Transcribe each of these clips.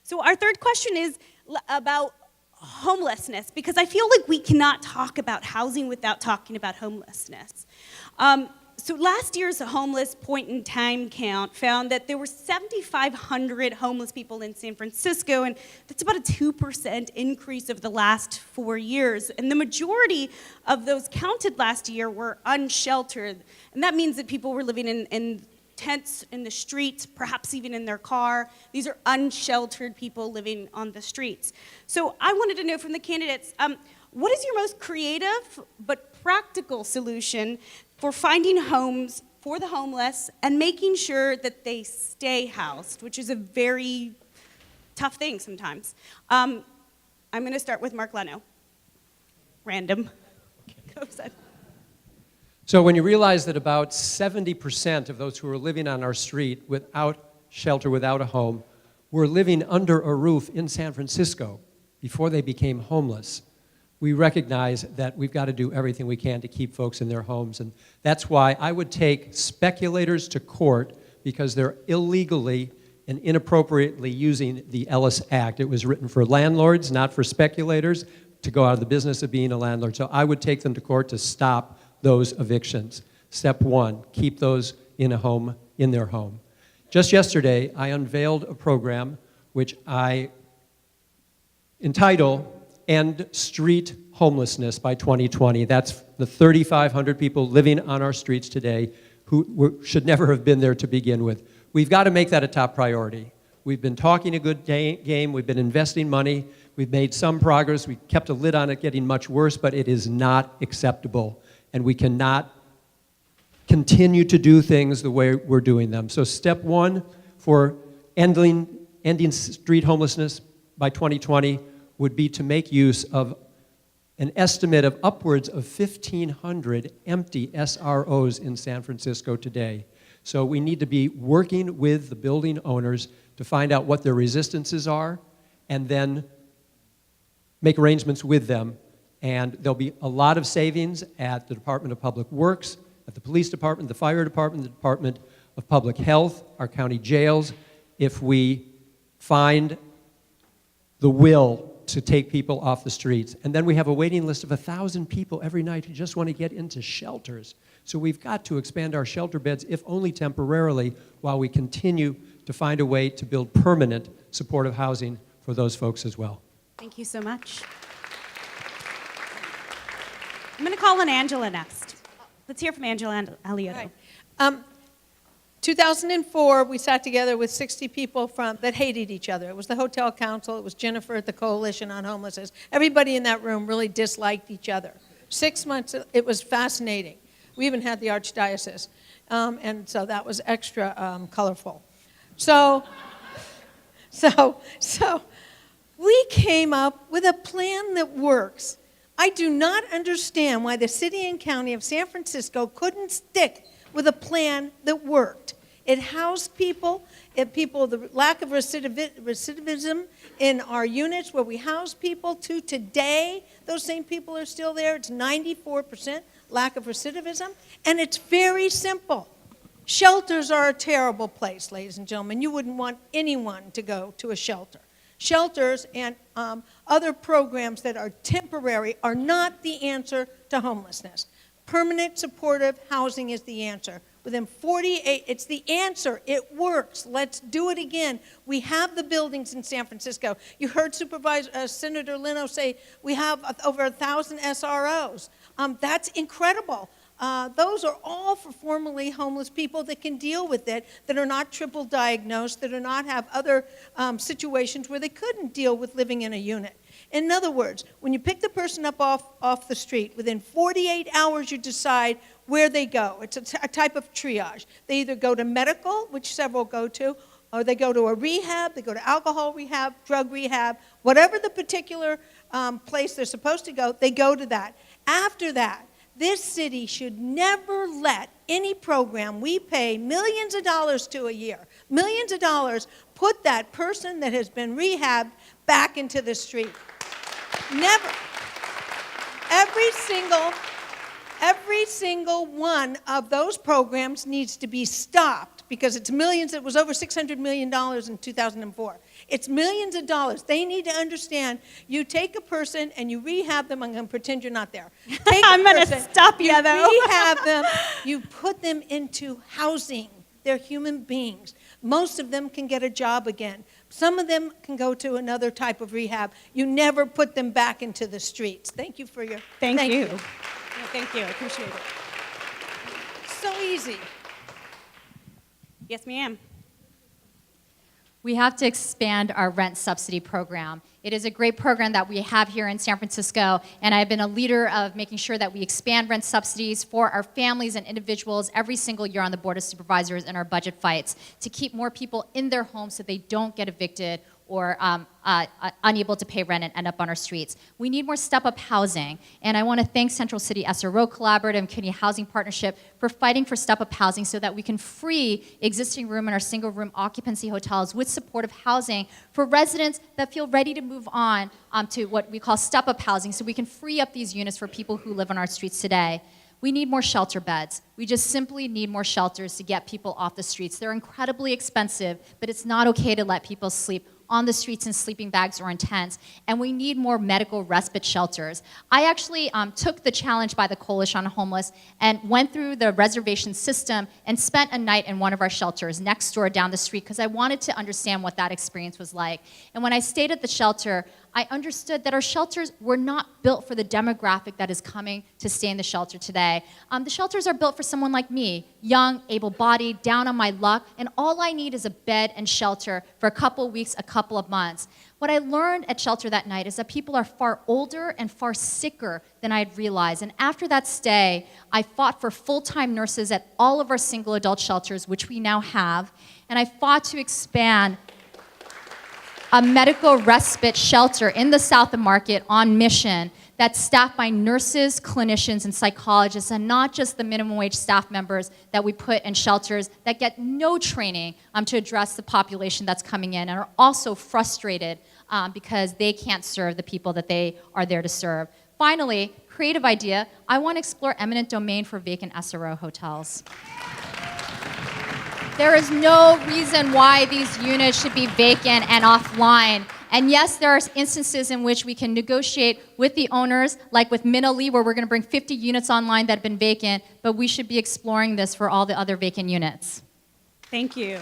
So our third question is about homelessness, because I feel like we cannot talk about housing without talking about homelessness. So last year's homeless point-in-time count found that there were 7,500 homeless people in San Francisco, and that's about a 2% increase over the last 4 years. And the majority of those counted last year were unsheltered, and that means that people were living in tents in the streets, perhaps even in their car. These are unsheltered people living on the streets. So I wanted to know from the candidates, what is your most creative but practical solution for finding homes for the homeless and making sure that they stay housed, which is a very tough thing sometimes? I'm going to start with Mark Leno. Random. Go ahead. So when you realize that about 70% of those who are living on our street without shelter, without a home, were living under a roof in San Francisco before they became homeless, we recognize that we've got to do everything we can to keep folks in their homes. And that's why I would take speculators to court, because they're illegally and inappropriately using the Ellis Act. It was written for landlords, not for speculators, to go out of the business of being a landlord. So I would take them to court to stop those evictions. Step one, keep those in a home, in their home. Just yesterday, I unveiled a program which I entitle End Street Homelessness by 2020. That's the 3,500 people living on our streets today who should never have been there to begin with. We've got to make that a top priority. We've been talking a good game, we've been investing money, we've made some progress, we kept a lid on it getting much worse, but it is not acceptable. And we cannot continue to do things the way we're doing them. So step one for ending street homelessness by 2020 would be to make use of an estimate of upwards of 1,500 empty SROs in San Francisco today. So we need to be working with the building owners to find out what their resistances are and then make arrangements with them. And there'll be a lot of savings at the Department of Public Works, at the police department, the fire department, the Department of Public Health, our county jails, if we find the will to take people off the streets. And then we have a waiting list of 1,000 people every night who just want to get into shelters. So we've got to expand our shelter beds, if only temporarily, while we continue to find a way to build permanent supportive housing for those folks as well. Thank you so much. I'm going to call on Angela next. Let's hear from Angela Alioto. Right. 2004, we sat together with 60 people that hated each other. It was the Hotel Council, it was Jennifer at the Coalition on Homelessness. Everybody in that room really disliked each other. 6 months, it was fascinating. We even had the Archdiocese, and so that was extra colorful. So we came up with a plan that works. I do not understand why the city and county of San Francisco couldn't stick with a plan that worked. It housed people, the lack of recidivism in our units where we house people to today, those same people are still there. It's 94% lack of recidivism, and it's very simple. Shelters are a terrible place, ladies and gentlemen. You wouldn't want anyone to go to a shelter. Shelters and other programs that are temporary are not the answer to homelessness. Permanent supportive housing is the answer. Within 48, it's the answer. It works. Let's do it again. We have the buildings in San Francisco. You heard Senator Leno say we have over 1,000 SROs. That's incredible. Those are all for formerly homeless people that can deal with it, that are not triple diagnosed, that do not have other situations where they couldn't deal with living in a unit. In other words, when you pick the person up off the street, within 48 hours you decide where they go. It's a type of triage. They either go to medical, which several go to, or they go to a rehab, they go to alcohol rehab, drug rehab, whatever the particular place they're supposed to go, they go to that. After that, this city should never let any program we pay millions of dollars to a year, millions of dollars, put that person that has been rehabbed back into the street. Never. Every single Every single one of those programs needs to be stopped because it's millions. It was over $600 million in 2004. It's millions of dollars. They need to understand you take a person and you rehab them. I'm going to pretend you're not there. Take I'm going to person, stop you, though. rehab them. You put them into housing. They're human beings. Most of them can get a job again. Some of them can go to another type of rehab. You never put them back into the streets. Thank you for your... Thank you. Yeah, thank you. I appreciate it. So easy. Yes, ma'am. We have to expand our rent subsidy program. It is a great program that we have here in San Francisco, and I've been a leader of making sure that we expand rent subsidies for our families and individuals every single year on the Board of Supervisors in our budget fights to keep more people in their homes so they don't get evicted or unable to pay rent and end up on our streets. We need more step-up housing, and I want to thank Central City SRO Collaborative and Community Housing Partnership for fighting for step-up housing so that we can free existing room in our single-room occupancy hotels with supportive housing for residents that feel ready to move on to what we call step-up housing so we can free up these units for people who live on our streets today. We need more shelter beds. We just simply need more shelters to get people off the streets. They're incredibly expensive, but it's not okay to let people sleep on the streets in sleeping bags or in tents, and we need more medical respite shelters. I actually took the challenge by the Coalition on Homeless and went through the reservation system and spent a night in one of our shelters next door down the street because I wanted to understand what that experience was like. And when I stayed at the shelter, I understood that our shelters were not built for the demographic that is coming to stay in the shelter today. The shelters are built for someone like me, young, able-bodied, down on my luck, and all I need is a bed and shelter for a couple weeks, a couple of months. What I learned at shelter that night is that people are far older and far sicker than I had realized. And after that stay, I fought for full-time nurses at all of our single adult shelters, which we now have, and I fought to expand a medical respite shelter in the South of Market on Mission that's staffed by nurses, clinicians, and psychologists, and not just the minimum wage staff members that we put in shelters that get no training to address the population that's coming in and are also frustrated because they can't serve the people that they are there to serve. Finally, creative idea, I want to explore eminent domain for vacant SRO hotels. There is no reason why these units should be vacant and offline. And yes, there are instances in which we can negotiate with the owners, like with Minna-Lee, where we're going to bring 50 units online that have been vacant, but we should be exploring this for all the other vacant units. Thank you.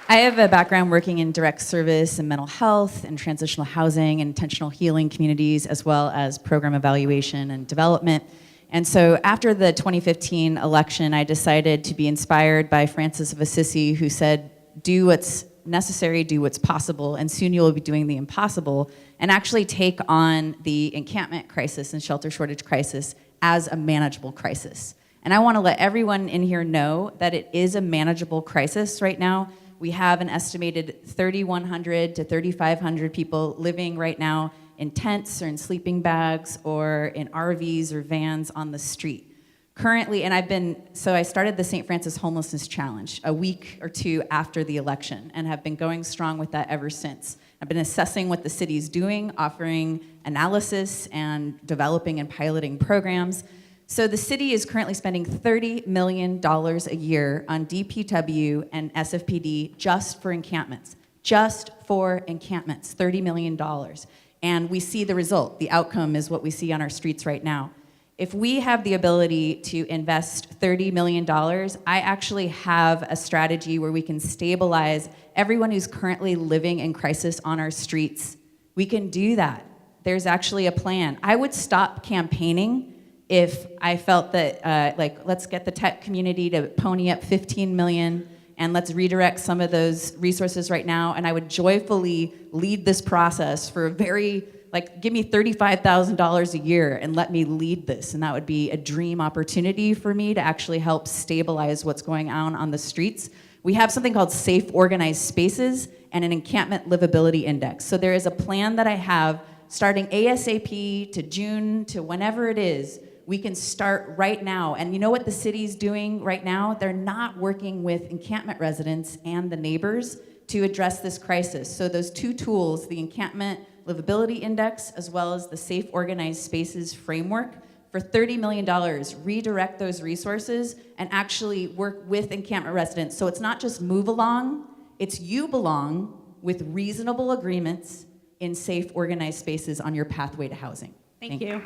I have a background working in direct service and mental health and transitional housing and intentional healing communities, as well as program evaluation and development. And so after the 2015 election, I decided to be inspired by Francis of Assisi, who said, do what's necessary, do what's possible, and soon you will be doing the impossible, and actually take on the encampment crisis and shelter shortage crisis as a manageable crisis. And I want to let everyone in here know that it is a manageable crisis right now. We have an estimated 3,100 to 3,500 people living right now in tents or in sleeping bags or in RVs or vans on the street. Currently, and I started the St. Francis Homelessness Challenge a week or two after the election and have been going strong with that ever since. I've been assessing what the city's doing, offering analysis and developing and piloting programs. So the city is currently spending $30 million a year on DPW and SFPD just for encampments. Just for encampments, $30 million. And we see the result. The outcome is what we see on our streets right now. If we have the ability to invest $30 million, I actually have a strategy where we can stabilize everyone who's currently living in crisis on our streets. We can do that. There's actually a plan. I would stop campaigning if I felt that, let's get the tech community to pony up $15 million and let's redirect some of those resources right now, and I would joyfully lead this process for a very, give me $35,000 a year and let me lead this, and that would be a dream opportunity for me to actually help stabilize what's going on the streets. We have something called Safe Organized Spaces and an Encampment Livability Index. So there is a plan that I have starting ASAP to June to whenever it is. We can start right now. And you know what the city's doing right now? They're not working with encampment residents and the neighbors to address this crisis. So those two tools, the Encampment Livability Index, as well as the Safe Organized Spaces Framework for $30 million, redirect those resources and actually work with encampment residents. So it's not just move along, it's you belong with reasonable agreements in safe, organized spaces on your pathway to housing. Thank you.